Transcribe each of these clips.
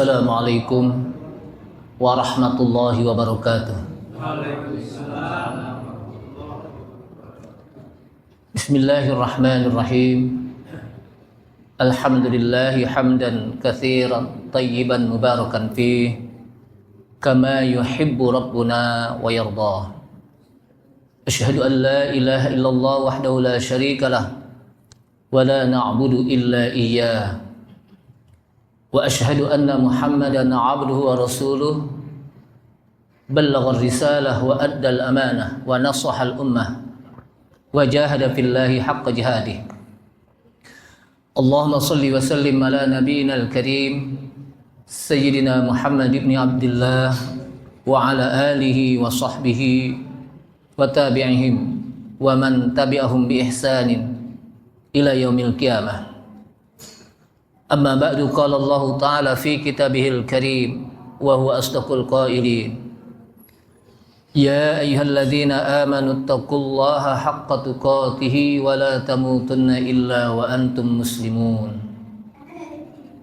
Assalamualaikum warahmatullahi wabarakatuh. Bismillahirrahmanirrahim. Alhamdulillahi hamdan katsiran tayyiban mubarakan fih kama yuhibbu rabbuna wa yardah. Asyhadu an la ilaha illallah wahdahu la syarika lah wa la na'budu illa iyyah. Wa asyhadu anna Muhammadan 'abduhu wa rasuluh ballagha ar-risalah wa adda al-amanah wa nasaha al-ummah wa jahada fillahi haqqa jihadih. Allahumma salli wa sallim ala nabiyyina al-karim sayyidina Muhammad ibn Abdullah wa ala alihi wa sahbihi wa tabi'ihim wa man tabi'ahum bi ihsanin ila yaumil qiyamah. Amma ba'du, qala Allah Ta'ala fi kitabihil karim wa huwa asdaqul qailin. Ya ayyuhalladzina amanu taqullaha haqqa tuqatih wa la tamutunna illa wa antum muslimun.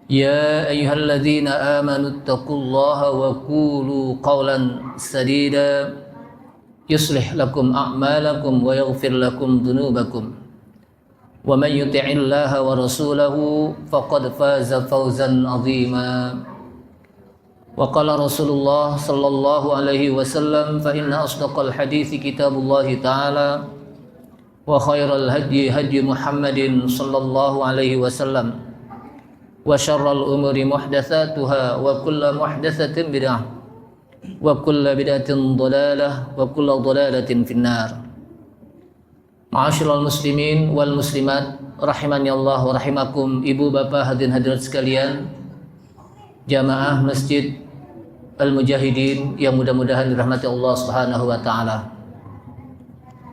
Ya ayyuhalladzina amanu taqullaha wa qulu qawlan sadida yuslih lakum a'malakum wa yaghfir lakum dhunubakum. Wa man yuti'illaha wa rasulahu faqad faza fawzan 'azima. Wa qala Rasulullah sallallahu alaihi wasallam fa inna asdaqal hadithi kitabullah ta'ala wa khairal hadyi hadyi Muhammadin sallallahu alaihi wasallam wa syarral umuri muhdatsatuha wa kullu muhdatsatin bid'ah wa kullu bid'atin dhalalah wa kullu dhalalatin finnar. Ma'asyiral muslimin wal muslimat rahimani Allah wa rahimakum, ibu bapak hadirin hadirat sekalian, jamaah Masjid Al-Mujahidin yang mudah-mudahan dirahmati Allah Subhanahu wa taala.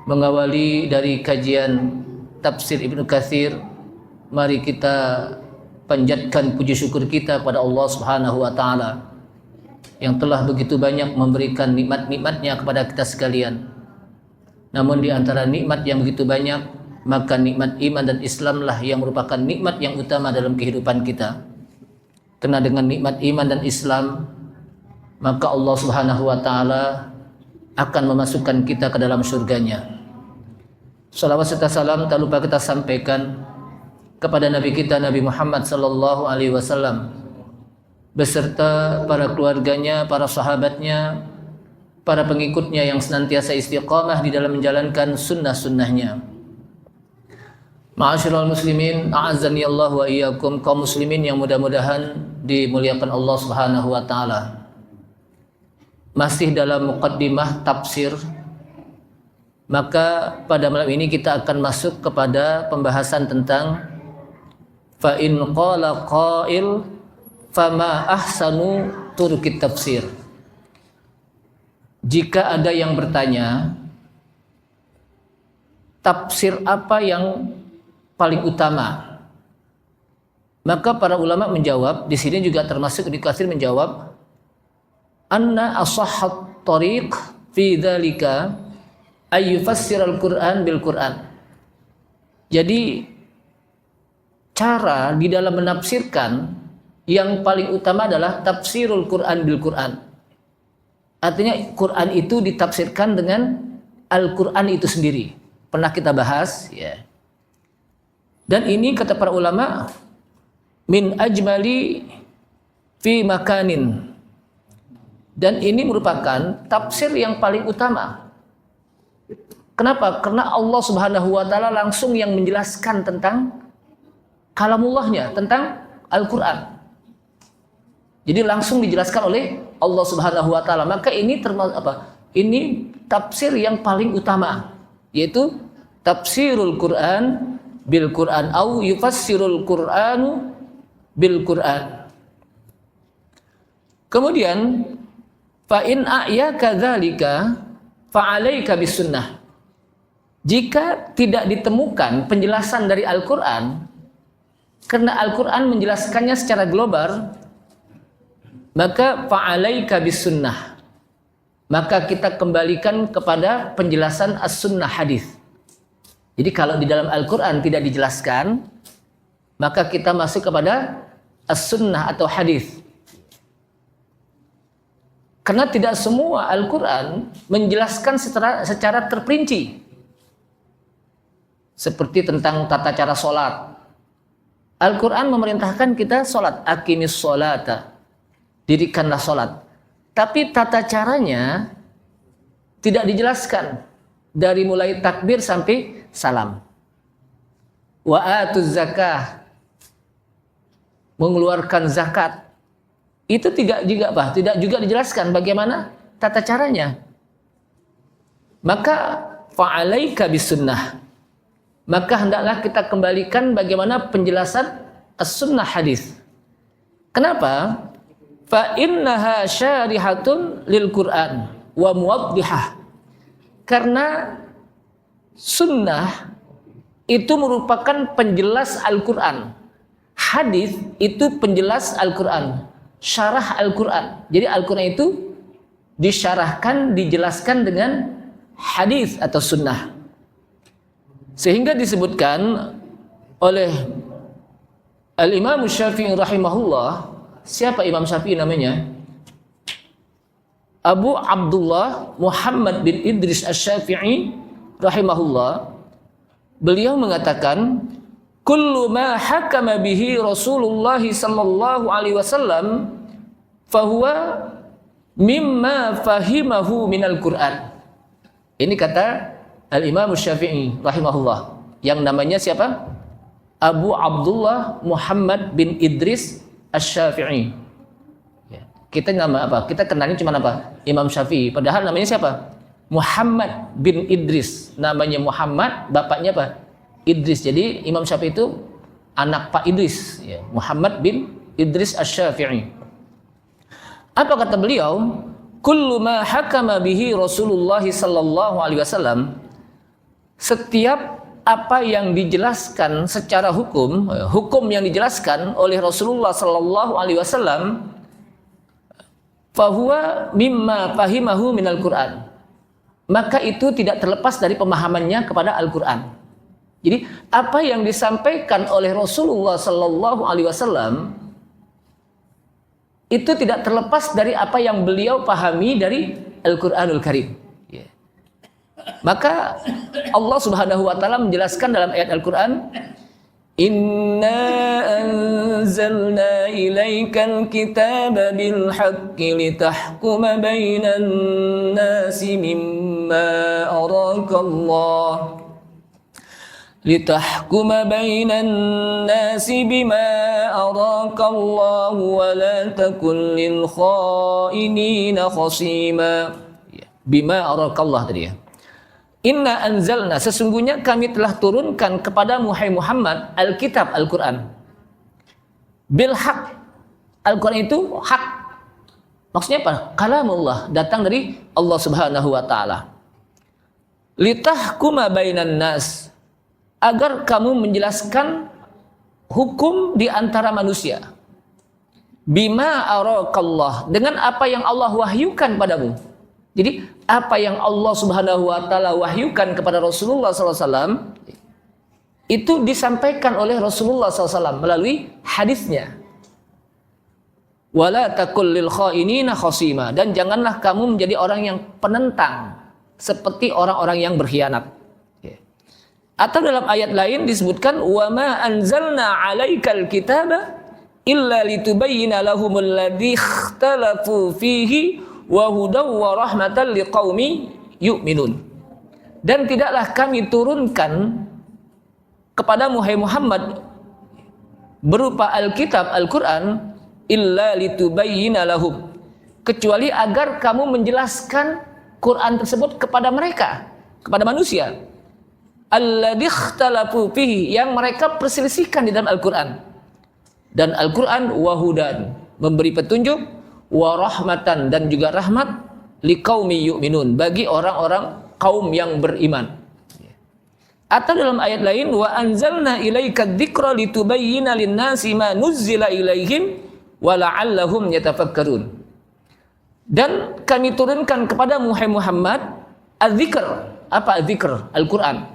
Mengawali dari kajian tafsir Ibnu Katsir, mari kita panjatkan puji syukur kita pada Allah Subhanahu wa taala yang telah begitu banyak memberikan nikmat-nikmatnya kepada kita sekalian. Namun di antara nikmat yang begitu banyak, maka nikmat iman dan Islamlah yang merupakan nikmat yang utama dalam kehidupan kita. Karena dengan nikmat iman dan Islam, maka Allah Subhanahu wa taala akan memasukkan kita ke dalam surganya. Salawat serta salam tak lupa kita sampaikan kepada Nabi kita Nabi Muhammad sallallahu alaihi wasallam beserta para keluarganya, para sahabatnya, para pengikutnya yang senantiasa istiqamah di dalam menjalankan sunnah-sunnahnya. Ma'asyiral muslimin, a'azzani Allah wa iyyakum, kaum muslimin yang mudah-mudahan dimuliakan Allah Subhanahu wa taala. Masih dalam muqaddimah tafsir, maka pada malam ini kita akan masuk kepada pembahasan tentang fa in qala qail fama ahsanu turukit tafsir. Jika ada yang bertanya, tafsir apa yang paling utama? Maka para ulama menjawab, di sini juga termasuk Ibnu Katsir menjawab, anna ashahhat tariq fi dzalika ay yufassir al-Qur'an bil Qur'an. Jadi cara di dalam menafsirkan yang paling utama adalah tafsirul Qur'an bil Qur'an. Artinya Quran itu ditafsirkan dengan Al-Quran itu sendiri. Pernah kita bahas, ya. Dan ini kata para ulama, min ajmali fi makanin. Dan ini merupakan tafsir yang paling utama. Kenapa? Karena Allah Subhanahu wa taala langsung yang menjelaskan tentang kalamullahnya, tentang Al-Quran. Jadi langsung dijelaskan oleh Allah Subhanahu wa taala. Maka ini termasuk apa? Ini tafsir yang paling utama, yaitu tafsirul Quran bil Quran au yufassirul Quranu bil Quran. Kemudian fa in a'yaka dzalika fa 'alaika bis sunnah. Jika tidak ditemukan penjelasan dari Al-Qur'an, karena Al-Qur'an menjelaskannya secara global, maka fa'alaika bis sunnah. Maka kita kembalikan kepada penjelasan as-sunnah hadis. Jadi kalau di dalam Al-Quran tidak dijelaskan, maka kita masuk kepada as-sunnah atau hadis. Karena tidak semua Al-Quran menjelaskan secara terperinci. Seperti tentang tata cara sholat. Al-Quran memerintahkan kita sholat. Aqimis sholata. Dirikanlah sholat. Tapi tata caranya tidak dijelaskan. Dari mulai takbir sampai salam. Wa atuz zakah. Mengeluarkan zakat. Itu tidak juga dijelaskan bagaimana tata caranya. Maka fa'alaika bisunnah. Maka hendaklah kita kembalikan bagaimana penjelasan as-sunnah hadis. Kenapa? Fa innaha syarihatun lil Qur'an wa muwaddihah. Karena sunnah itu merupakan penjelas Al-Quran. Hadis itu penjelas Al-Quran. Syarah Al-Quran. Jadi Al-Quran itu disyarahkan, dijelaskan dengan hadis atau sunnah. Sehingga disebutkan oleh Al-Imam Syafi'i rahimahullah. Siapa Imam Syafi'i namanya? Abu Abdullah Muhammad bin Idris Asy-Syafi'i rahimahullah. Beliau mengatakan, kullu ma hakama bihi Rasulullah sallallahu alaihi wasallam fahuwa mimma fahimahu minal Qur'an. Ini kata Al-Imam Syafi'i rahimahullah. Yang namanya siapa? Abu Abdullah Muhammad bin Idris Asy-Syafi'i. Kita nama apa? Kita kenalnya cuma apa? Imam Syafi'i. Padahal namanya siapa? Muhammad bin Idris. Namanya Muhammad, bapaknya apa? Idris. Jadi Imam Syafi'i itu anak Pak Idris. Ya. Muhammad bin Idris Asy-Syafi'i. Apa kata beliau? Kullu ma hakama bihi Rasulullah sallallahu alaihi wasallam. Setiap apa yang dijelaskan secara hukum yang dijelaskan oleh Rasulullah sallallahu alaihi wasallam, fahuwa mimma fahimahu minal Qur'an. Maka itu tidak terlepas dari pemahamannya kepada Al-Qur'an. Jadi apa yang disampaikan oleh Rasulullah sallallahu alaihi wasallam itu tidak terlepas dari apa yang beliau pahami dari Al-Qur'anul Karim. Maka Allah Subhanahu wa taala menjelaskan dalam ayat Al-Qur'an, Inna anzalna ilaikal kitaba bil haqqi litahkuma bainan nasi mimma arakallah litahkuma bainan nasi bima arakallah wa la takun lil khainina khasima. Bima arakallah tadi ya. Inna anzalna, sesungguhnya kami telah turunkan kepada Muhammad Alkitab, Al-Quran. Bil haq. Al-Quran itu hak. Maksudnya apa? Kalamullah, datang dari Allah Subhanahu wa taala. Litahkuma bainan nas, agar kamu menjelaskan hukum di antara manusia. Bima arakallah, dengan apa yang Allah wahyukan padamu. Jadi apa yang Allah Subhanahu wa taala wahyukan kepada Rasulullah SAW itu disampaikan oleh Rasulullah SAW melalui hadisnya. Wala takul lil khainina khasima, dan janganlah kamu menjadi orang yang penentang seperti orang-orang yang berkhianat. Atau dalam ayat lain disebutkan wa ma anzalna 'alaikal kitaba illa litubayyana lahumul ladzi ikhtalafu fihi wa hudaw wa rahmatan liqaumi yu'minun. Dan tidaklah kami turunkan kepada Muhammad berupa Alkitab, Al-Quran, illa litubayyina lahum, kecuali agar kamu menjelaskan Quran tersebut kepada mereka, kepada manusia, alladzi ikhtalafu fihi, yang mereka perselisihkan di dalam Al-Quran. Dan Al-Quran wahudan, memberi petunjuk, wa rahmatan, dan juga rahmat, liqaumi yu'minun, bagi orang-orang kaum yang beriman. Atau dalam ayat lain, wa anzalna ilaika dzikra litubayyana lin-nasi ma nuzzila ilaihim wa la'allahum yatafakkarun. Dan kami turunkan kepada Muhammad az-dzikr. Apa az-dzikr? Al-Quran.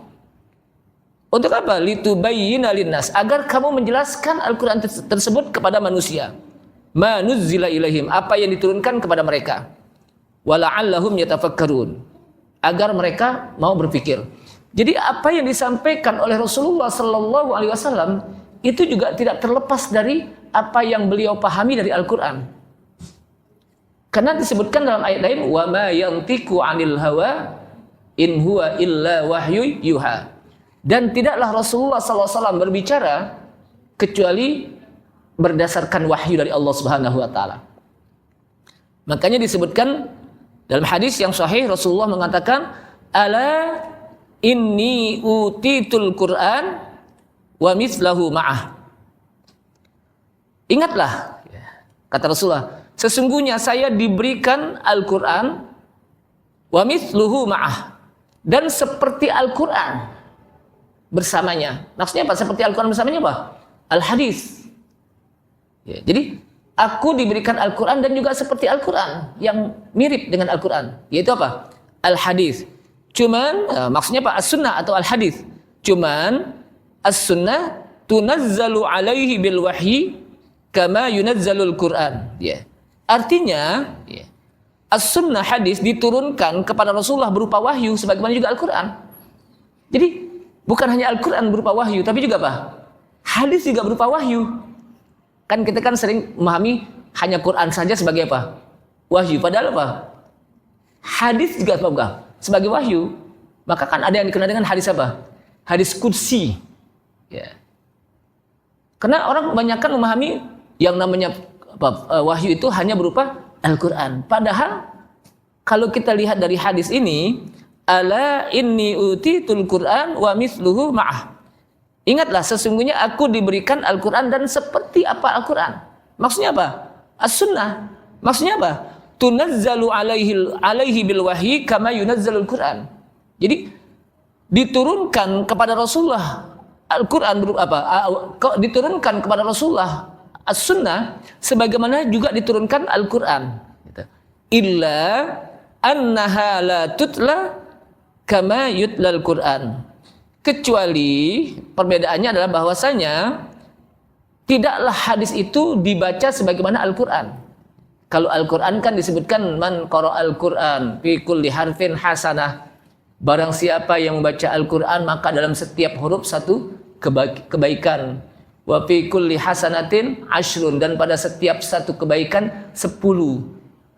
Untuk apa? Litubayyana lin-nas, agar kamu menjelaskan Al-Quran tersebut kepada manusia. Ma nuzzila ilaihim, apa yang diturunkan kepada mereka. wala'allahum yatafakkarun, agar mereka mau berpikir. Jadi apa yang disampaikan oleh Rasulullah sallallahu alaihi wasallam itu juga tidak terlepas dari apa yang beliau pahami dari Al-Qur'an. Karena disebutkan dalam ayat lain, wa ma yantiqu 'anil hawa in huwa illa wahyu yuha. Dan tidaklah Rasulullah sallallahu alaihi wasallam berbicara kecuali berdasarkan wahyu dari Allah Subhanahu wa taala. Makanya disebutkan dalam hadis yang sahih, Rasulullah mengatakan, ala inni utitul Qur'an wa mislahu ma'ah. Ingatlah, kata Rasulullah, sesungguhnya saya diberikan Al-Quran wa misluhu ma'ah, dan seperti Al-Quran bersamanya. Maksudnya apa? Seperti Al-Quran bersamanya apa? Al-Hadis. Ya, jadi aku diberikan Al-Quran dan juga seperti Al-Quran yang mirip dengan Al-Quran, yaitu apa? Al-Hadis. Cuman maksudnya apa? As-Sunnah atau Al-Hadis. Cuman As-Sunnah tunazzalu alaihi bil wahyi kama yunazzalul Quran. Ya. Artinya, ya, As-Sunnah hadis diturunkan kepada Rasulullah berupa wahyu sebagaimana juga Al-Quran. Jadi bukan hanya Al-Quran berupa wahyu, tapi juga apa? Hadis juga berupa wahyu. Kan kita kan sering memahami hanya Quran saja sebagai apa? Wahyu. Padahal apa? Hadis juga apa? Sebagai wahyu. Maka kan ada yang dikenal dengan hadis apa? Hadis qudsi. Ya. Karena orang kebanyakan memahami yang namanya wahyu itu hanya berupa Al-Quran. Padahal kalau kita lihat dari hadis ini, ala inni utitul Quran wa misluhu ma'ah. Ingatlah, sesungguhnya aku diberikan Al-Quran dan seperti apa Al-Quran. Maksudnya apa? As-Sunnah. Maksudnya apa? Tunazzalu alaihi bil wahyi kama yunazzalul Quran. Jadi diturunkan kepada Rasulullah Al-Quran berupa apa? Diturunkan kepada Rasulullah As-Sunnah sebagaimana juga diturunkan Al-Quran. Illa annaha la tutla kama yutlal Quran. Kecuali perbedaannya adalah bahwasanya tidaklah hadis itu dibaca sebagaimana Al-Quran. Kalau Al-Quran kan disebutkan man qara'al Quran fi kulli harfin hasanah. Barang siapa yang membaca Al-Quran maka dalam setiap huruf satu kebaikan. Wa fi kulli hasanatin ashrun, dan pada setiap satu kebaikan 10.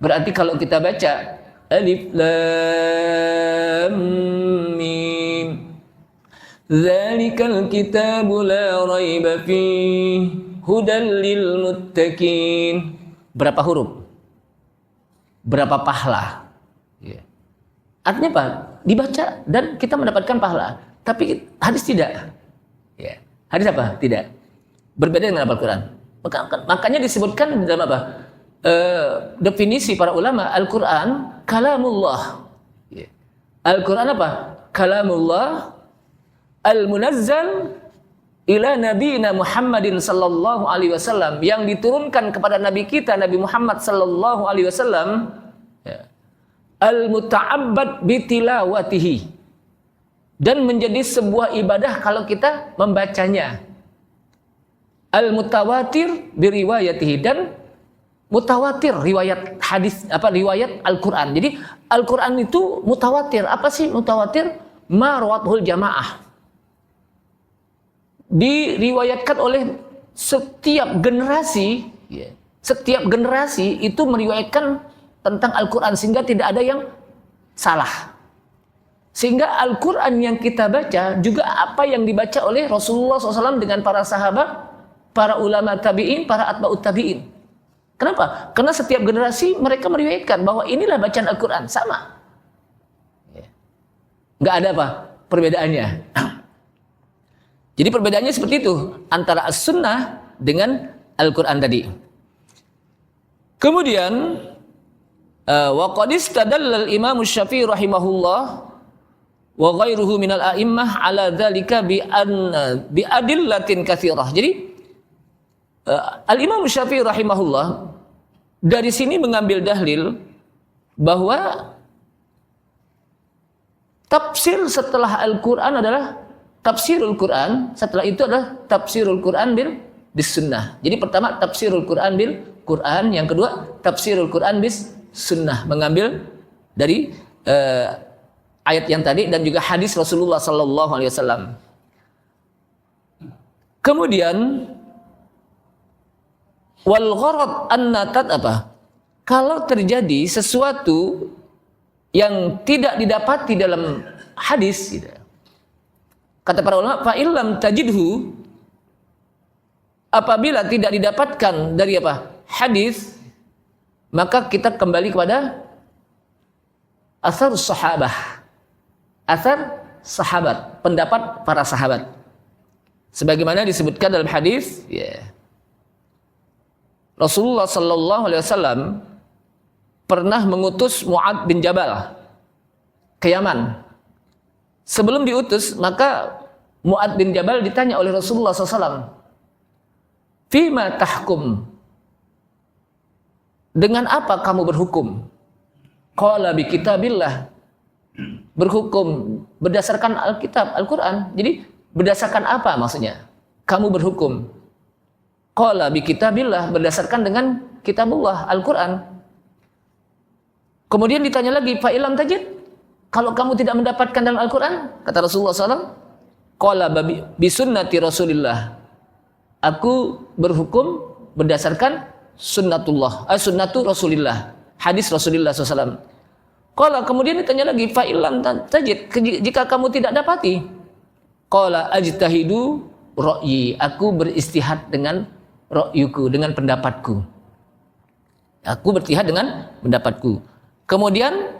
Berarti kalau kita baca alif lam mim dzalikal kitabu la raiba fihi hudal lil muttaqin. Berapa huruf? Berapa pahala? Ya. Artinya apa? Dibaca dan kita mendapatkan pahala. Tapi hadis tidak. Ya. Hadis apa? Tidak. Berbeda dengan Al-Quran. Makanya disebutkan dalam apa? Definisi para ulama, Al-Quran kalamullah. Ya. Al-Quran apa? Kalamullah al-munazzal ila nabiyina Muhammadin sallallahu alaihi wasallam, yang diturunkan kepada nabi kita Nabi Muhammad sallallahu alaihi wasallam, ya, al-muta'abbad bitilawatihi, dan menjadi sebuah ibadah kalau kita membacanya, al-mutawatir biriwayatihi, dan mutawatir riwayat hadis riwayat Al-Qur'an. Jadi Al-Qur'an itu mutawatir. Apa sih mutawatir? Ma rawathul jamaah, diriwayatkan oleh setiap generasi, ya. Setiap generasi itu meriwayatkan tentang Al-Quran sehingga tidak ada yang salah. Sehingga Al-Quran yang kita baca juga apa yang dibaca oleh Rasulullah SAW dengan para sahabat, para ulama tabi'in, para atba'ut tabi'in. Kenapa? Karena setiap generasi mereka meriwayatkan bahwa inilah bacaan Al-Quran, sama. Ya. Nggak ada apa perbedaannya. Jadi perbedaannya seperti itu antara As-Sunnah dengan Al-Quran tadi. Kemudian wa qad istadalla al-Imam Syafi'i rahimahullah wa ghairuhu minal a'immah ala dzalika bi adillatin katsirah. Jadi Al-Imam Syafi'i rahimahullah dari sini mengambil dalil bahwa tafsir setelah Al-Quran adalah tafsirul Quran, setelah itu adalah tafsirul Quran bis sunnah. Jadi pertama tafsirul Quran bil Quran, yang kedua tafsirul Quran bis sunnah, mengambil dari ayat yang tadi dan juga hadis Rasulullah sallallahu alaihi wasallam. Kemudian wal gharad an-natat apa? Kalau terjadi sesuatu yang tidak didapati dalam hadis gitu. Kata para ulama, fa illam tajidhu, apabila tidak didapatkan dari apa? Hadis, maka kita kembali kepada asar sahabah. Asar sahabat, pendapat para sahabat. Sebagaimana disebutkan dalam hadis, Rasulullah sallallahu alaihi wasallam pernah mengutus Mu'ad bin Jabal ke Yaman. Sebelum diutus, maka Mu'ad bin Jabal ditanya oleh Rasulullah SAW, "Fima tahkum?" Dengan apa kamu berhukum? Qala bi kitabillah. Berhukum berdasarkan Alkitab, Al-Quran. Jadi berdasarkan apa maksudnya? Kamu berhukum. Qala bi kitabillah, berdasarkan dengan kitabullah, Al-Quran. Kemudian ditanya lagi, fa ilam tajid, kalau kamu tidak mendapatkan dalam Al-Quran, kata Rasulullah SAW, qala bi sunnati Rasulillah, aku berhukum berdasarkan sunnatu Rasulillah, hadis Rasulullah SAW. Qala, kemudian ditanya lagi, fa ilam tajid, jika kamu tidak dapati, qala ajtahidu ra'yi, aku beristihad dengan ra'yuku, dengan pendapatku. Aku beristihad dengan pendapatku. Kemudian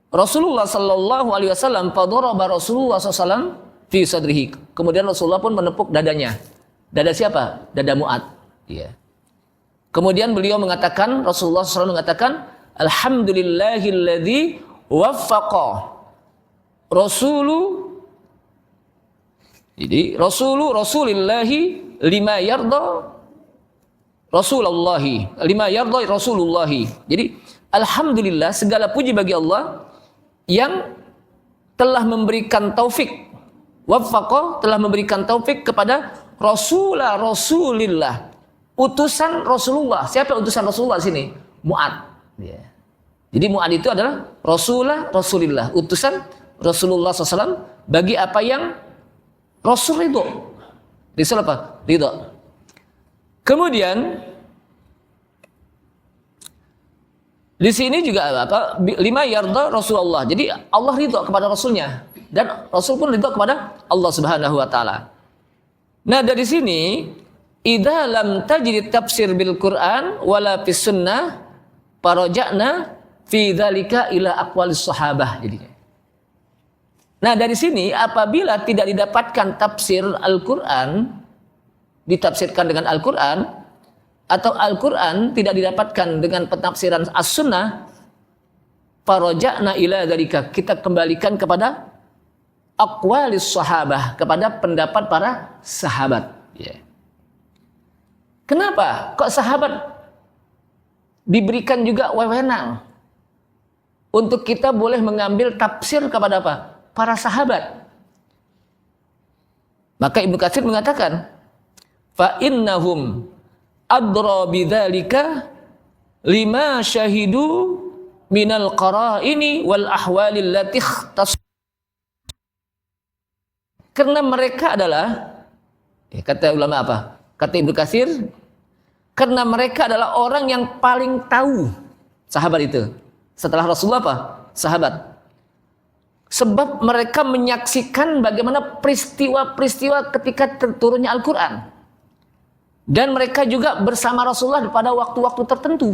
Rasulullah sallallahu alaihi wasallam fadaraba Rasulullah sallallahu fi sadrihi. Kemudian Rasulullah pun menepuk dadanya. Dada siapa? Dada Mu'ad. Ya. Kemudian beliau mengatakan, Rasulullah SAW mengatakan, alhamdulillahilladzi waffaqa Rasulillahi lima yarda Rasulullahi. Jadi alhamdulillah, segala puji bagi Allah yang telah memberikan taufik, waffaqa, telah memberikan taufik kepada Rasulillah, utusan Rasulullah. Siapa utusan Rasulullah sini? Mu'ad. Ya. Jadi Mu'ad itu adalah Rasulillah, utusan Rasulullah SAW bagi apa yang Rasul ridho. Rasul apa? Ridho. Kemudian di sini juga apa? Lima yarda Rasulullah. Jadi Allah ridho kepada Rasulnya dan Rasul pun ridho kepada Allah Subhanahu wa taala. Nah, dari sini idza lam tajid tafsir bil Quran wala fis sunnah faraja'na fi dzalika ila aqwalis sahabah jadinya. Nah, dari sini apabila tidak didapatkan tafsir Al-Qur'an, ditafsirkan dengan Al-Qur'an, atau Al-Qur'an tidak didapatkan dengan penafsiran As-Sunnah, faraja'na ila dzalika, kita kembalikan kepada aqwalis sahabah, kepada pendapat para sahabat. Kenapa? Kok sahabat diberikan juga wewenang untuk kita boleh mengambil tafsir kepada apa? Para sahabat. Maka Ibnu Katsir mengatakan, fa innahum adra bidzalika lima syahidu minal qara'ini wal ahwalil lati ikhtas. Karena mereka adalah, kata ulama apa? Kata Ibnu Katsir, karena mereka adalah orang yang paling tahu sahabat itu. Setelah Rasulullah apa? Sahabat. Sebab mereka menyaksikan bagaimana peristiwa-peristiwa ketika turunnya Al-Quran. Dan mereka juga bersama Rasulullah pada waktu-waktu tertentu.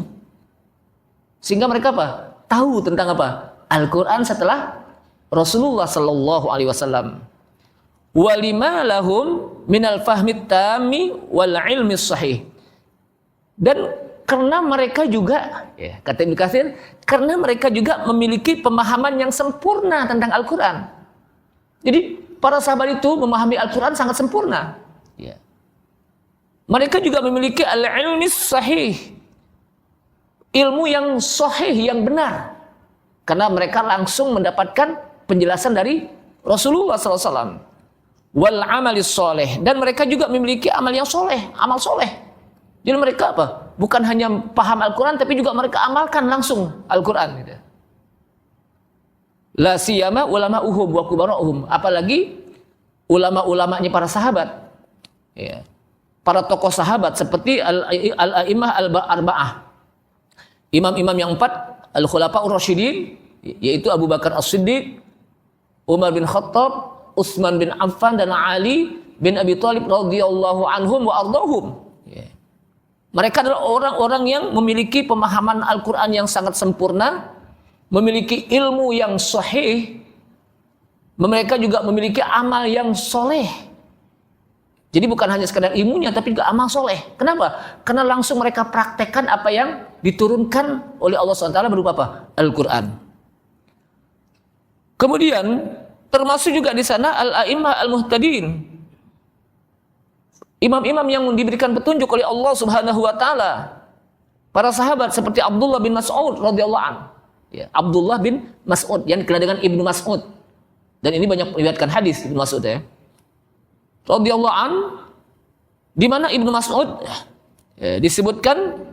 Sehingga mereka apa? Tahu tentang apa? Al-Quran setelah Rasulullah Sallallahu Alaihi Wasallam. Walima lahum minal fahmit tami wal ilmi sahih. Dan karena mereka juga, kata Ibnu Katsir, karena mereka juga memiliki pemahaman yang sempurna tentang Al-Quran. Jadi para sahabat itu memahami Al-Quran sangat sempurna. Mereka juga memiliki al-ilmi sahih, ilmu yang sahih, yang benar. Karena mereka langsung mendapatkan penjelasan dari Rasulullah SAW. Wal amali soleh, dan mereka juga memiliki amal yang soleh, amal soleh. Jadi mereka apa? Bukan hanya paham Al-Quran, tapi juga mereka amalkan langsung Al-Quran. La siyama ulama'uhum wa kubara'uhum, apalagi ulama-ulamanya para sahabat. Ya. Para tokoh sahabat seperti al-a'immah al-arba'ah. Imam-imam yang 4, al-khulafa'ur rasyidin, yaitu Abu Bakar As-Siddiq, Umar bin Khattab, Utsman bin Affan, dan Ali bin Abi Thalib radhiyallahu anhum wa ardahum. Ya. Mereka adalah orang-orang yang memiliki pemahaman Al-Quran yang sangat sempurna, memiliki ilmu yang sahih, mereka juga memiliki amal yang soleh. Jadi bukan hanya sekadar ilmunya, tapi juga amal soleh. Kenapa? Karena langsung mereka praktekkan apa yang diturunkan oleh Allah SWT berupa apa? Al-Quran. Kemudian termasuk juga di sana al-a'immah al-muhtadin, imam-imam yang diberikan petunjuk oleh Allah Subhanahu wa taala. Para sahabat seperti Abdullah bin Mas'ud radhiyallahu anhu. Ya, Abdullah bin Mas'ud yang dikenal dengan Ibnu Mas'ud. Dan ini banyak meriwayatkan hadis Ibnu Mas'ud ya. Radhiyallahu anhu, di mana Ibnu Mas'ud disebutkan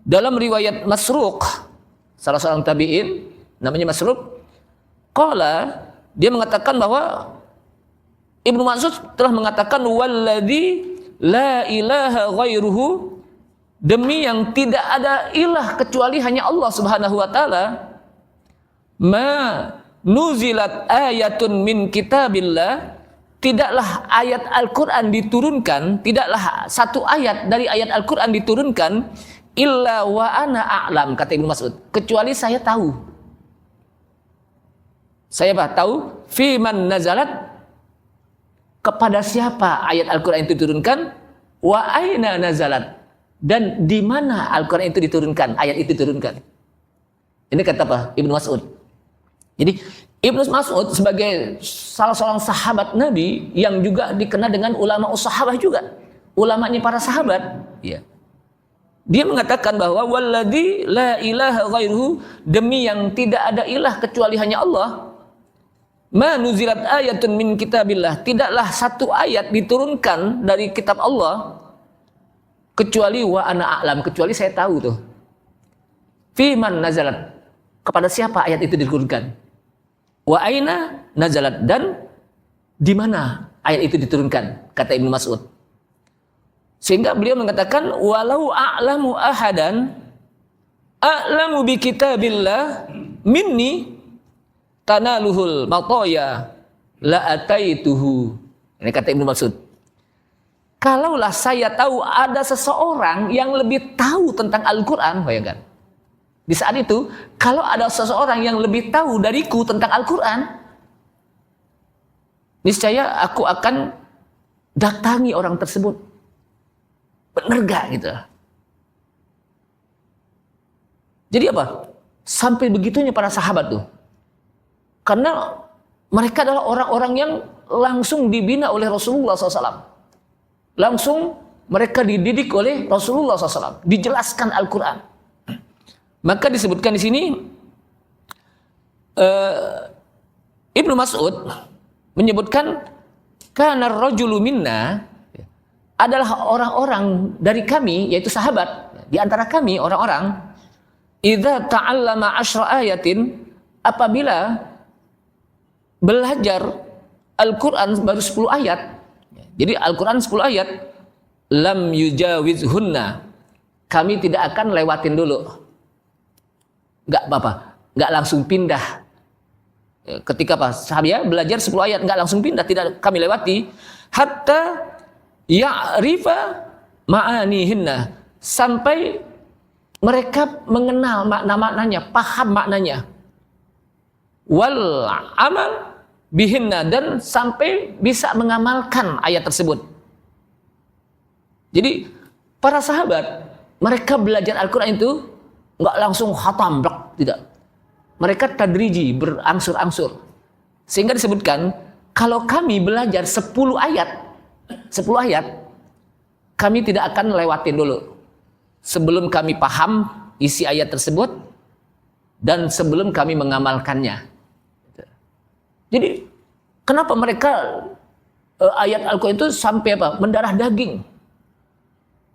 dalam riwayat Masruq, salah seorang tabi'in namanya Masruq, qala, dia mengatakan bahwa Ibnu Mas'ud telah mengatakan walladzi la ilaha ghairuhu, demi yang tidak ada ilah kecuali hanya Allah Subhanahu wa taala, ma nuzilat ayatun min kitabillah, tidaklah ayat Al-Qur'an diturunkan, tidaklah satu ayat dari ayat Al-Qur'an diturunkan illa wa ana a'lam, kata Ibnu Mas'ud, kecuali saya tahu. Saya tahu fi man nazalat, kepada siapa ayat Al-Quran itu diturunkan, wa aina nazalat, dan di mana Al-Quran itu diturunkan, ayat itu diturunkan. Ini kata apa? Ibnu Mas'ud. Jadi Ibnu Mas'ud sebagai salah seorang sahabat Nabi yang juga dikenal dengan ulama sahabah juga, ulamanya para sahabat, ya. Dia mengatakan bahwa walladzi la ilaha ghairuhu, demi yang tidak ada ilah kecuali hanya Allah, ma nuzilat ayatun min kitabillah, tidaklah satu ayat diturunkan dari kitab Allah kecuali wa ana a'lam, kecuali saya tahu tuh. Fi man nazalat, kepada siapa ayat itu diturunkan. Wa aina nazalat, dan di mana ayat itu diturunkan, kata Ibnu Mas'ud. Sehingga beliau mengatakan walau a'lamu ahadan a'lamu bi kitabillah minni tanaluhul matoya la ataituhu. Ini kata Ibnu Mas'ud. Kalaulah saya tahu ada seseorang yang lebih tahu tentang Al-Quran, bayangkan. Di saat itu, kalau ada seseorang yang lebih tahu dariku tentang Al-Quran, niscaya aku akan datangi orang tersebut. Bener gak gitu? Jadi apa? Sampai begitunya para sahabat tuh. Karena mereka adalah orang-orang yang langsung dibina oleh Rasulullah SAW. Langsung mereka dididik oleh Rasulullah SAW. Dijelaskan Al-Quran. Maka disebutkan di sini Ibnu Mas'ud menyebutkan kana rajulu minna, adalah orang-orang dari kami, yaitu sahabat, di antara kami orang-orang, idza ta'allama 10 ayatin, apabila belajar Al-Quran baru 10 ayat. Jadi Al-Quran 10 ayat, lam yujawizhunna, kami tidak akan lewatin dulu. Enggak apa-apa, enggak langsung pindah. Ketika sahabat belajar 10 ayat enggak langsung pindah, tidak kami lewati, hatta ya'rifa ma'anihinna, sampai mereka mengenal makna-maknanya, paham maknanya. Wal amal bihinna, dan sampai bisa mengamalkan ayat tersebut. Jadi para sahabat, mereka belajar Al-Quran itu nggak langsung khatam, tidak. Mereka tadriji, berangsur-angsur. Sehingga disebutkan, kalau kami belajar 10 ayat, kami tidak akan lewatin dulu. Sebelum kami paham isi ayat tersebut, dan sebelum kami mengamalkannya. Jadi, kenapa mereka ayat Al-Quran itu sampai mendarah daging?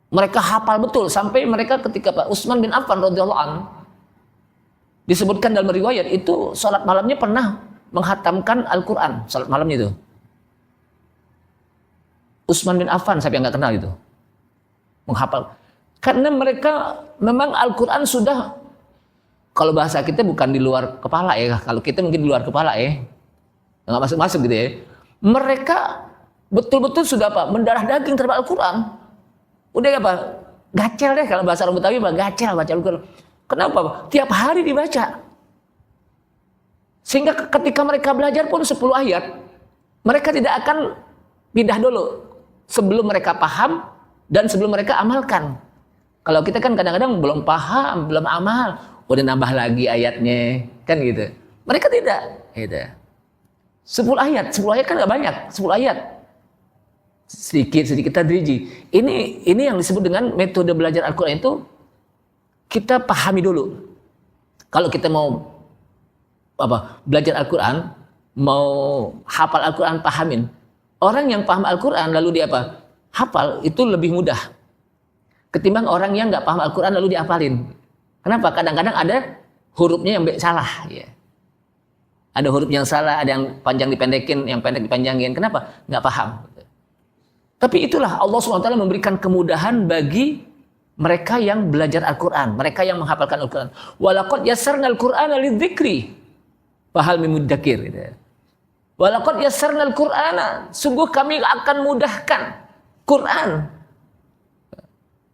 Mereka hafal betul, sampai mereka ketika Utsman bin Affan radhiyallahu anhu Disebutkan dalam riwayat itu sholat malamnya pernah menghatamkan Al-Quran. Sholat malamnya itu. Utsman bin Affan, siapa yang nggak kenal itu? Menghafal. Karena mereka memang Al-Quran sudah, kalau bahasa kita bukan di luar kepala ya. Kalau kita mungkin di luar kepala ya. Nggak masuk-masuk gitu ya. Mereka betul-betul sudah apa? Mendarah daging terhadap Al-Quran. Udah apa? Gacel deh kalau bahasa orang Betawi, gacel baca Al-Quran. Kenapa? Tiap hari dibaca. Sehingga ketika mereka belajar pun 10 ayat, mereka tidak akan pindah dulu sebelum mereka paham dan sebelum mereka amalkan. Kalau kita kan kadang-kadang belum paham, belum amal, udah nambah lagi ayatnya, kan gitu. Mereka tidak, gitu. 10 ayat kan nggak banyak, 10 ayat. Sedikit tadriji. Ini yang disebut dengan metode belajar Al-Quran itu kita pahami dulu. Kalau kita mau belajar Al-Quran, mau hafal Al-Quran, pahamin. Orang yang paham Al-Quran lalu dia hafal itu lebih mudah ketimbang orang yang nggak paham Al-Quran lalu dihafalin. Kenapa? Kadang-kadang ada hurufnya yang salah. Ya. Ada huruf yang salah, ada yang panjang dipendekin, yang pendek dipanjangin. Kenapa? Nggak paham. Tapi itulah Allah SWT memberikan kemudahan bagi mereka yang belajar Al-Quran, mereka yang menghafalkan Al-Quran. Walaqad yassarnal Qur'ana lidzikri fahal min muddakir. Walaqad yassarnal Qur'ana, sungguh kami akan mudahkan Quran.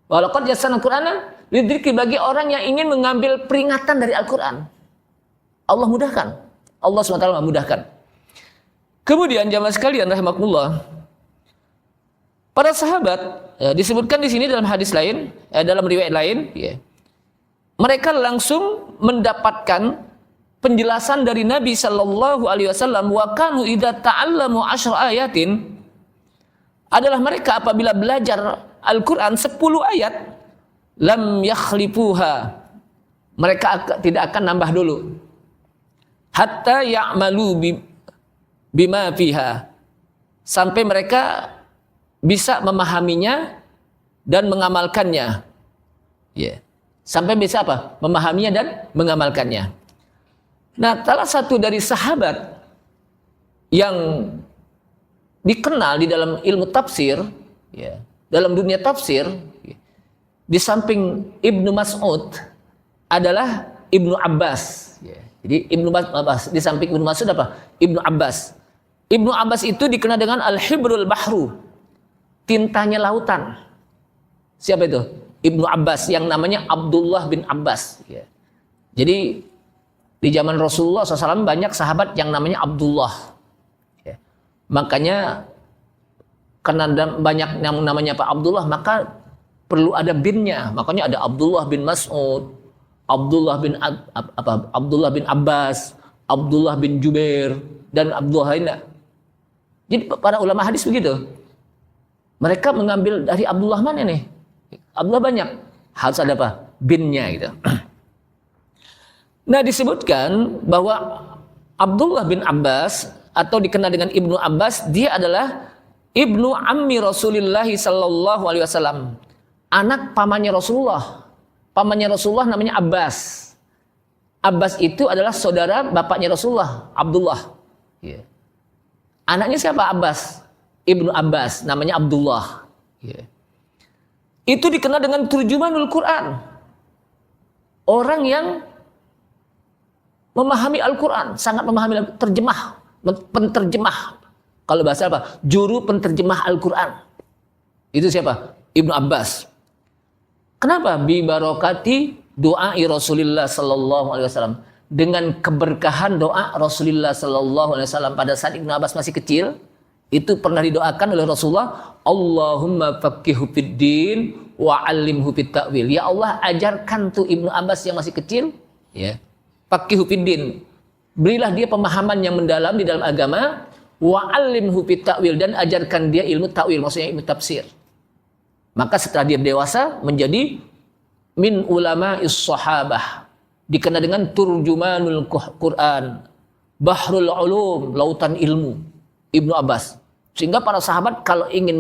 Walaqad yassarnal Qur'ana lidzikri, bagi orang yang ingin mengambil peringatan dari Al-Quran. Allah mudahkan. Allah SWT memudahkan. Kemudian jamaah sekalian rahimakumullah, para sahabat disebutkan di sini dalam hadis lain, dalam riwayat lain, ya, mereka langsung mendapatkan penjelasan dari Nabi Shallallahu Alaihi Wasallam. Wa kanu idza ta'allamu 10 ayatin, adalah mereka apabila belajar Al-Quran 10 ayat, lam yakhlifuha, mereka tidak akan nambah dulu, hatta ya'malu bima fiha, sampai mereka bisa memahaminya dan mengamalkannya. Ya. Sampai bisa memahaminya dan mengamalkannya. Nah, salah satu dari sahabat yang dikenal di dalam ilmu tafsir, ya, dalam dunia tafsir, ya, di samping Ibnu Mas'ud adalah Ibnu Abbas. Ya. Jadi Ibnu Abbas, di samping Ibnu Mas'ud Ibnu Abbas. Ibnu Abbas itu dikenal dengan Al-Hibrul Bahru, tintanya lautan. Siapa itu? Ibnu Abbas, yang namanya Abdullah bin Abbas. Ya. Jadi di zaman Rasulullah SAW banyak sahabat yang namanya Abdullah. Ya. Makanya karena banyak yang namanya Pak Abdullah, maka perlu ada binnya. Makanya ada Abdullah bin Mas'ud, Abdullah bin Abbas, Abdullah bin Jubair, dan Abdullah lainnya. Jadi para ulama hadis begitu. Mereka mengambil dari Abdullah mana nih? Abdullah banyak. Harus ada binnya gitu. Nah, disebutkan bahwa Abdullah bin Abbas, atau dikenal dengan Ibnu Abbas, dia adalah Ibnu Ammi Rasulullah sallallahu alaihi wasallam. Anak pamannya Rasulullah. Pamannya Rasulullah namanya Abbas. Abbas itu adalah saudara bapaknya Rasulullah, Abdullah. Yeah. Anaknya siapa? Abbas. Ibnu Abbas, namanya Abdullah. Yeah. Itu dikenal dengan turjumanul Quran. Orang yang memahami Al-Quran, sangat memahami penterjemah. Kalau bahasa juru penterjemah Al-Quran. Itu siapa? Ibnu Abbas. Kenapa? Bi barokati doa Rasulullah sallallahu alaihi wasallam. Dengan keberkahan doa Rasulullah sallallahu alaihi wasallam pada saat Ibnu Abbas masih kecil, itu pernah didoakan oleh Rasulullah, Allahumma faqqihhu fid din wa 'allimhu fit ta'wil. Ya Allah, ajarkan tuh Ibnu Abbas yang masih kecil, ya. Faqqihhu fid din. Berilah dia pemahaman yang mendalam di dalam agama, wa 'allimhu fit ta'wil, dan ajarkan dia ilmu ta'wil, maksudnya ilmu tafsir. Maka setelah dia dewasa menjadi min ulama'is sahabah, dikenal dengan turjumanul Quran, bahrul ulum, lautan ilmu, Ibnu Abbas. Sehingga para sahabat kalau ingin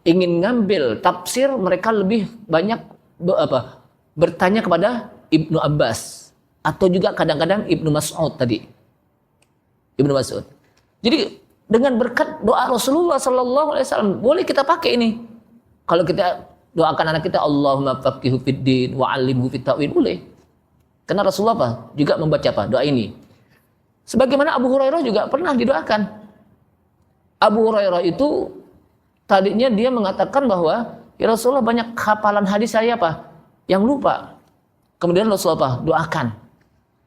ingin ngambil tafsir, mereka lebih banyak bertanya kepada Ibnu Abbas. atau juga kadang-kadang Ibnu Mas'ud tadi. Ibnu Mas'ud. Jadi dengan berkat doa Rasulullah sallallahu alaihi wasallam boleh kita pakai ini. Kalau kita doakan anak kita, Allahumma faqihu fid din wa 'allimhu fit ta'wil, boleh. Karena Rasulullah apa? Juga membaca apa? Doa ini. Sebagaimana Abu Hurairah juga pernah didoakan. Abu Hurairah itu tadinya dia mengatakan bahwa ya Rasulullah banyak hafalan hadis saya apa? Yang lupa. Kemudian Rasulullah apa? Doakan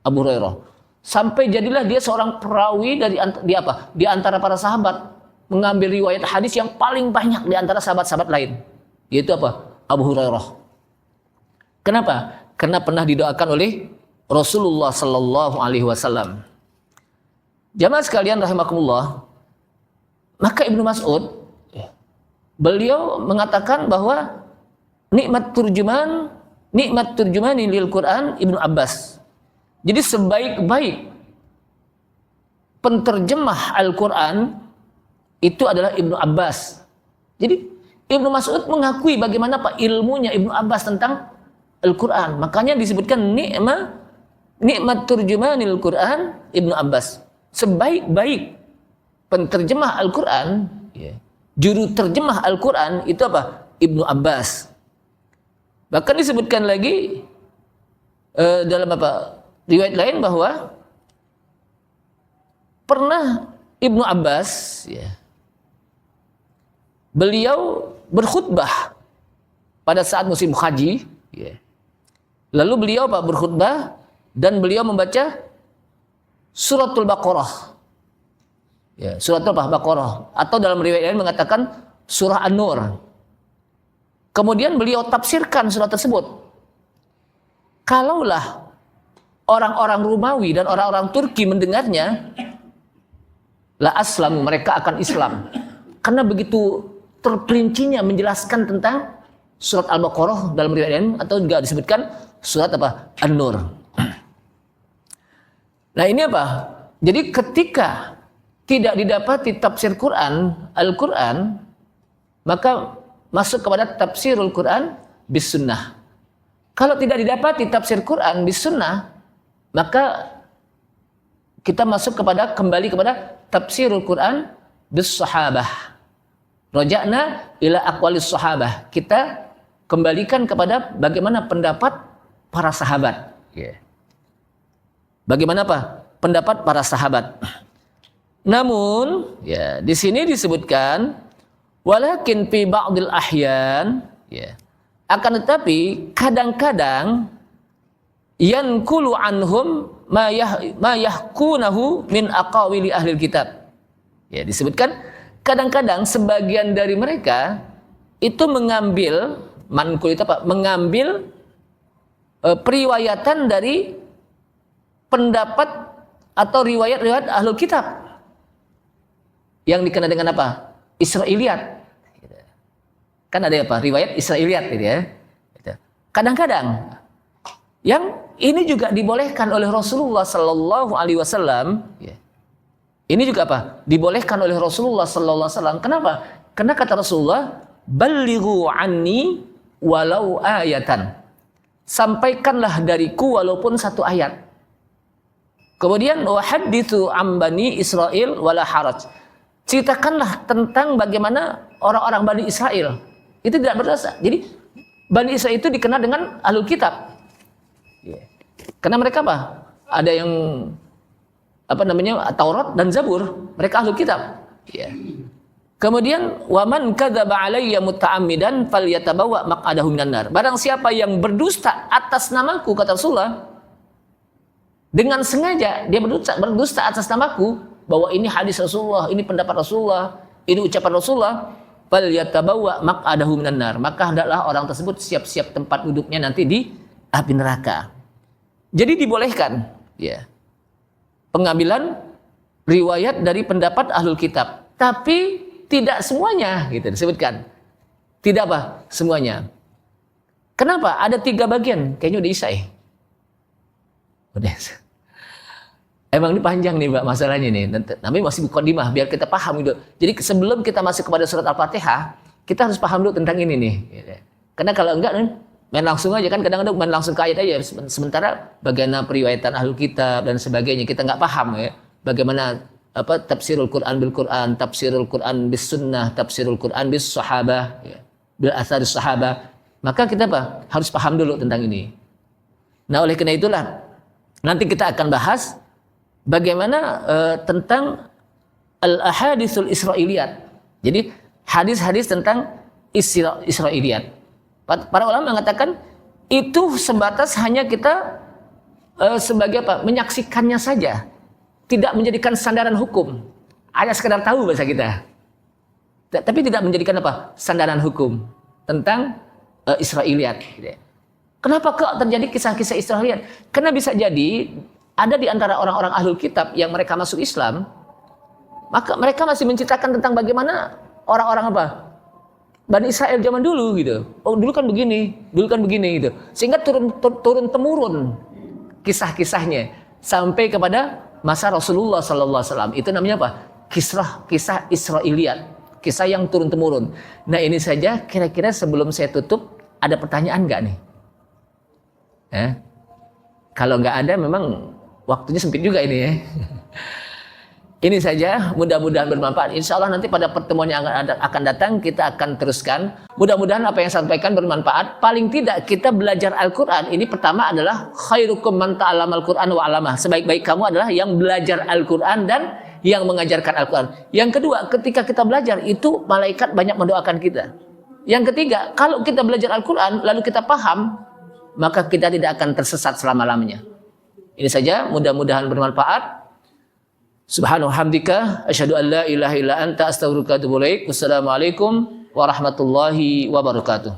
Abu Hurairah. Sampai jadilah dia seorang perawi di antara para sahabat, mengambil riwayat hadis yang paling banyak di antara sahabat-sahabat lain. Yaitu apa? Abu Hurairah. Kenapa? Karena pernah didoakan oleh Rasulullah sallallahu alaihi wasallam. Jamaah sekalian rahimakumullah, maka Ibnu Mas'ud beliau mengatakan bahwa nikmat turjumani lil Quran Ibnu Abbas. Jadi sebaik-baik penterjemah Al-Quran itu adalah Ibnu Abbas. Jadi Ibnu Mas'ud mengakui bagaimana ilmunya Ibnu Abbas tentang Al-Quran. Makanya disebutkan nikmat turjumanil Quran Ibnu Abbas. Sebaik-baik penterjemah Al-Quran, juru terjemah Al-Quran itu apa? Ibnu Abbas. Bahkan disebutkan lagi dalam riwayat lain bahwa pernah Ibnu Abbas beliau berkhutbah pada saat musim haji, lalu beliau berkhutbah dan beliau membaca suratul Baqarah, suratul Baqarah, atau dalam riwayat lain mengatakan surah An-Nur. Kemudian beliau tafsirkan surah tersebut. Kalaulah orang-orang Romawi dan orang-orang Turki mendengarnya, la aslamu, mereka akan Islam. Karena begitu terperincinya menjelaskan tentang surat Al-Baqarah dalam riwayat lain, atau juga disebutkan surat An-Nur. Nah ini jadi ketika tidak didapati tafsir Al-Quran, maka masuk kepada tafsirul Quran bis sunnah. Kalau tidak didapati tafsir Quran bis sunnah, maka kita kembali kepada tafsirul Quran bis sahabah. Raja'na ila aqwalis sahabah. Kita kembalikan kepada bagaimana pendapat para sahabat. Bagaimana pendapat para sahabat. Namun di sini disebutkan walakin fi ba'dil ahyan, akan tetapi kadang-kadang yankulu anhum ma yahkunahu min aqawili ahli kitab. Disebutkan kadang-kadang sebagian dari mereka itu mengambil mengambil periwayatan dari pendapat atau riwayat-riwayat ahlul kitab yang dikenal dengan Israiliyat. Kan ada riwayat Israiliyat gitu ya. Kadang-kadang yang ini juga dibolehkan oleh Rasulullah sallallahu alaihi wasallam. Ini juga dibolehkan oleh Rasulullah sallallahu alaihi wasallam. Kenapa? Karena kata Rasulullah, "Ballighu anni walau ayatan." Sampaikanlah dariku walaupun satu ayat. Kemudian wa haditsu am bani Israil wala haraj. Ceritakanlah tentang bagaimana orang-orang Bani Israel. Itu tidak berdosa. Jadi Bani Israel itu dikenal dengan ahlul kitab. Karena mereka ada yang Taurat dan Zabur, mereka ahlul kitab. Kemudian waman kadzaba alayya muta'ammidan falyatabawa maq'adahu minan nar. Barang siapa yang berdusta atas namaku, kata Rasulullah, dengan sengaja dia berdusta atas namaku, bahwa ini hadis Rasulullah, ini pendapat Rasulullah, ini ucapan Rasulullah, falyatabawa maq'adahu minan nar. Maka hendaklah orang tersebut siap-siap tempat duduknya nanti di api neraka. Jadi dibolehkan pengambilan riwayat dari pendapat ahlul kitab, tapi tidak semuanya disebutkan. Tidak semuanya. Kenapa? Ada 3 bagian. Kayaknya udah isya. Udah. Emang ini panjang nih masalahnya nih. Tapi masih mukadimah biar kita paham gitu. Jadi sebelum kita masuk kepada surat Al-Fatihah, kita harus paham dulu tentang ini nih. Karena kalau enggak Main langsung aja kan, kadang-kadang main langsung ke ayat aja. Sementara bagaimana periwayatan ahlul kitab dan sebagainya kita nggak paham ya. Bagaimana tafsirul Quran bil Quran, tafsirul Quran bis sunnah, tafsirul Quran bis sahabah, ya, bil atharis sahabah. Maka kita harus paham dulu tentang ini. Nah, oleh karena itulah nanti kita akan bahas bagaimana tentang al-ahaditsul israiliyat. Jadi hadis-hadis tentang Israiliyat. Para ulama mengatakan itu sebatas hanya kita sebagai menyaksikannya saja, tidak menjadikan sandaran hukum. Hanya sekedar tahu bahasa kita, tapi tidak menjadikan sandaran hukum tentang Israiliyat. Kenapa kok terjadi kisah-kisah Israiliyat? Karena bisa jadi ada di antara orang-orang ahlul kitab yang mereka masuk Islam, maka mereka masih menceritakan tentang bagaimana orang-orang Bani Israel zaman dulu gitu. Oh, dulu kan begini gitu. Sehingga turun temurun kisah-kisahnya sampai kepada masa Rasulullah sallallahu alaihi wasallam. Itu namanya kisah Israiliyat, kisah yang turun temurun. Nah, ini saja kira-kira sebelum saya tutup ada pertanyaan enggak nih? Kalau enggak ada memang waktunya sempit juga ini ya. Ini saja, mudah-mudahan bermanfaat. Insya Allah nanti pada pertemuan yang akan datang kita akan teruskan. Mudah-mudahan apa yang saya sampaikan bermanfaat. Paling tidak kita belajar Al-Quran. Ini pertama adalah khairukum man ta'allamal Quran wa 'allamah. Sebaik-baik kamu adalah yang belajar Al-Quran dan yang mengajarkan Al-Quran. Yang kedua, ketika kita belajar itu malaikat banyak mendoakan kita. Yang ketiga, kalau kita belajar Al-Quran lalu kita paham, maka kita tidak akan tersesat selama-lamanya. Ini saja, mudah-mudahan bermanfaat. Subhanahu hamdika asyhadu an la ilaha illa anta astaghfiruka wa atubu ilaik. Wassalamualaikum warahmatullahi wabarakatuh.